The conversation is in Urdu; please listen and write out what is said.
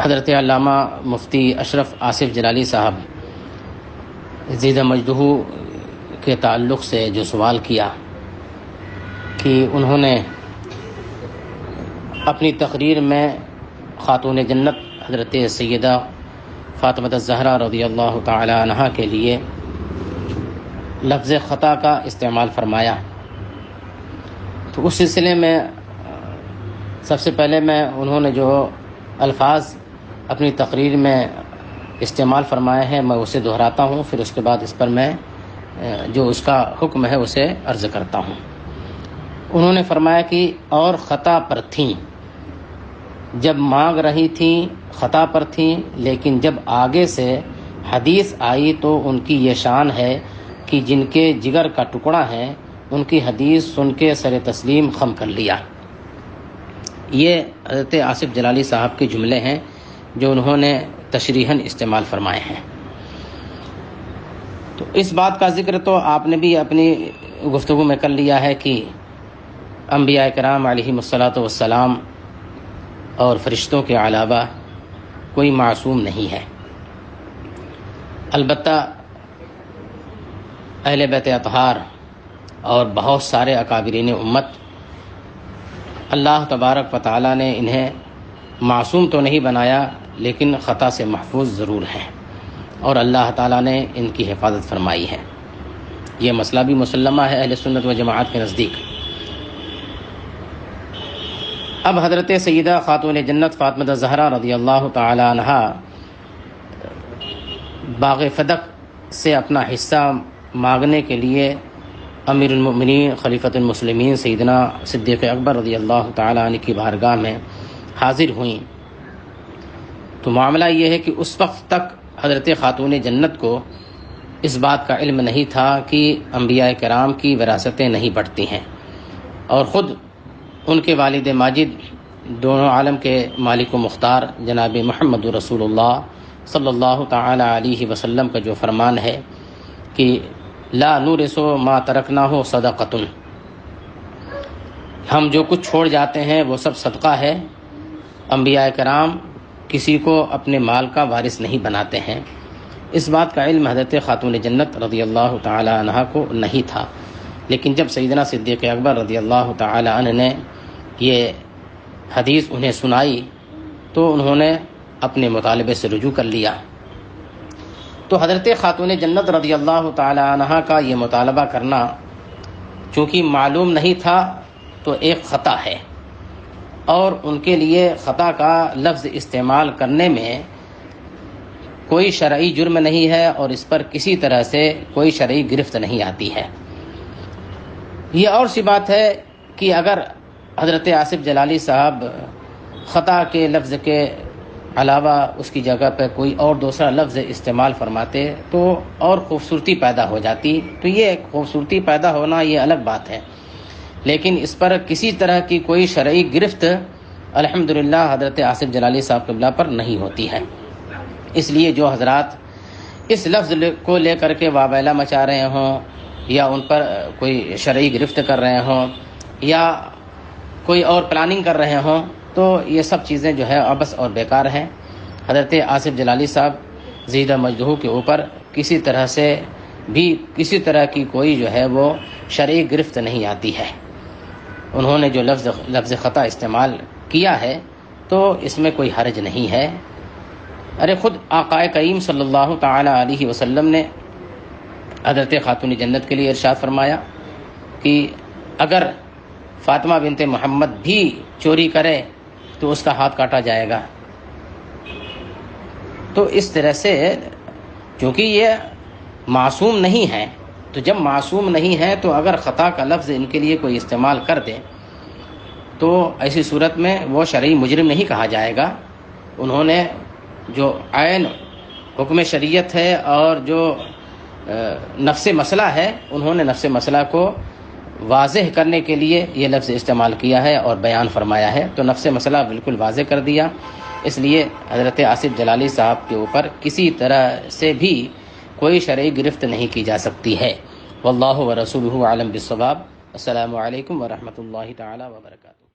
حضرت علامہ مفتی اشرف آصف جلالی صاحب زیدہ مجدہ کے تعلق سے جو سوال کیا کہ انہوں نے اپنی تقریر میں خاتون جنت حضرت سیدہ فاطمہ الزہرا رضی اللہ تعالی عنہا کے لیے لفظ خطا کا استعمال فرمایا، تو اس سلسلے میں سب سے پہلے انہوں نے جو الفاظ اپنی تقریر میں استعمال فرمائے ہیں میں اسے دہراتا ہوں، پھر اس کے بعد اس پر میں جو اس کا حکم ہے اسے عرض کرتا ہوں۔ انہوں نے فرمایا کہ اور خطا پر تھیں، جب مانگ رہی تھیں خطا پر تھیں، لیکن جب آگے سے حدیث آئی تو ان کی یہ شان ہے کہ جن کے جگر کا ٹکڑا ہے ان کی حدیث سن کے سر تسلیم خم کر لیا۔ یہ حضرت آصف جلالی صاحب کے جملے ہیں جو انہوں نے تشریحاً استعمال فرمائے ہیں۔ تو اس بات کا ذکر تو آپ نے بھی اپنی گفتگو میں کر لیا ہے کہ انبیاء کرام علیہم الصلاۃ والسلام اور فرشتوں کے علاوہ کوئی معصوم نہیں ہے، البتہ اہل بیت اطہار اور بہت سارے اکابرین امت اللہ تبارک و تعالیٰ نے انہیں معصوم تو نہیں بنایا لیکن خطا سے محفوظ ضرور ہیں، اور اللہ تعالیٰ نے ان کی حفاظت فرمائی ہے۔ یہ مسئلہ بھی مسلمہ ہے اہل سنت و جماعت کے نزدیک۔ اب حضرت سیدہ خاتون جنت فاطمہ الزہرا رضی اللہ تعالی عنہا باغ فدق سے اپنا حصہ مانگنے کے لیے امیر المؤمنین خلیفۃ المسلمین سیدنا صدیق اکبر رضی اللہ تعالی عنہ کی بارگاہ میں حاضر ہوئیں، تو معاملہ یہ ہے کہ اس وقت تک حضرت خاتون جنت کو اس بات کا علم نہیں تھا کہ انبیاء کرام کی وراثتیں نہیں بڑھتی ہیں، اور خود ان کے والد ماجد دونوں عالم کے مالک و مختار جناب محمد رسول اللہ صلی اللہ تعالی علیہ وسلم کا جو فرمان ہے کہ لا نورث ما ترکناہ صدقۃ، ہم جو کچھ چھوڑ جاتے ہیں وہ سب صدقہ ہے، انبیاء کرام کسی کو اپنے مال کا وارث نہیں بناتے ہیں۔ اس بات کا علم حضرت خاتون جنت رضی اللہ تعالی عنہا کو نہیں تھا، لیکن جب سیدنا صدیق اکبر رضی اللہ تعالی عنہ نے یہ حدیث انہیں سنائی تو انہوں نے اپنے مطالبے سے رجوع کر لیا۔ تو حضرت خاتون جنت رضی اللہ تعالی عنہا کا یہ مطالبہ کرنا چونکہ معلوم نہیں تھا تو ایک خطا ہے، اور ان کے لیے خطا کا لفظ استعمال کرنے میں کوئی شرعی جرم نہیں ہے، اور اس پر کسی طرح سے کوئی شرعی گرفت نہیں آتی ہے۔ یہ اور سی بات ہے کہ اگر حضرت آصف جلالی صاحب خطا کے لفظ کے علاوہ اس کی جگہ پہ کوئی اور دوسرا لفظ استعمال فرماتے تو اور خوبصورتی پیدا ہو جاتی، تو یہ خوبصورتی پیدا ہونا یہ الگ بات ہے، لیکن اس پر کسی طرح کی کوئی شرعی گرفت الحمدللہ حضرت آصف جلالی صاحب قبلہ پر نہیں ہوتی ہے۔ اس لیے جو حضرات اس لفظ کو لے کر کے واویلا مچا رہے ہوں یا ان پر کوئی شرعی گرفت کر رہے ہوں یا کوئی اور پلاننگ کر رہے ہوں تو یہ سب چیزیں جو ہے عبث اور بیکار ہیں۔ حضرت آصف جلالی صاحب زیدہ مجدہ کے اوپر کسی طرح سے بھی کسی طرح کی کوئی جو ہے وہ شرعی گرفت نہیں آتی ہے۔ انہوں نے جو لفظ خطا استعمال کیا ہے تو اس میں کوئی حرج نہیں ہے۔ ارے خود آقا کریم صلی اللہ تعالی علیہ وسلم نے حضرت خاتون جنت کے لیے ارشاد فرمایا کہ اگر فاطمہ بنت محمد بھی چوری کرے تو اس کا ہاتھ کاٹا جائے گا۔ تو اس طرح سے چونکہ یہ معصوم نہیں ہے، تو جب معصوم نہیں ہے تو اگر خطا کا لفظ ان کے لیے کوئی استعمال کر دے تو ایسی صورت میں وہ شرعی مجرم نہیں کہا جائے گا۔ انہوں نے جو عین حکم شریعت ہے اور جو نفس مسئلہ ہے، انہوں نے نفس مسئلہ کو واضح کرنے کے لیے یہ لفظ استعمال کیا ہے اور بیان فرمایا ہے، تو نفس مسئلہ بالکل واضح کر دیا۔ اس لیے حضرت آصف جلالی صاحب کے اوپر کسی طرح سے بھی کوئی شرعی گرفت نہیں کی جا سکتی ہے۔ واللہ ورسولہ اعلم بالصواب۔ السلام علیکم ورحمۃ اللہ تعالی وبرکاتہ۔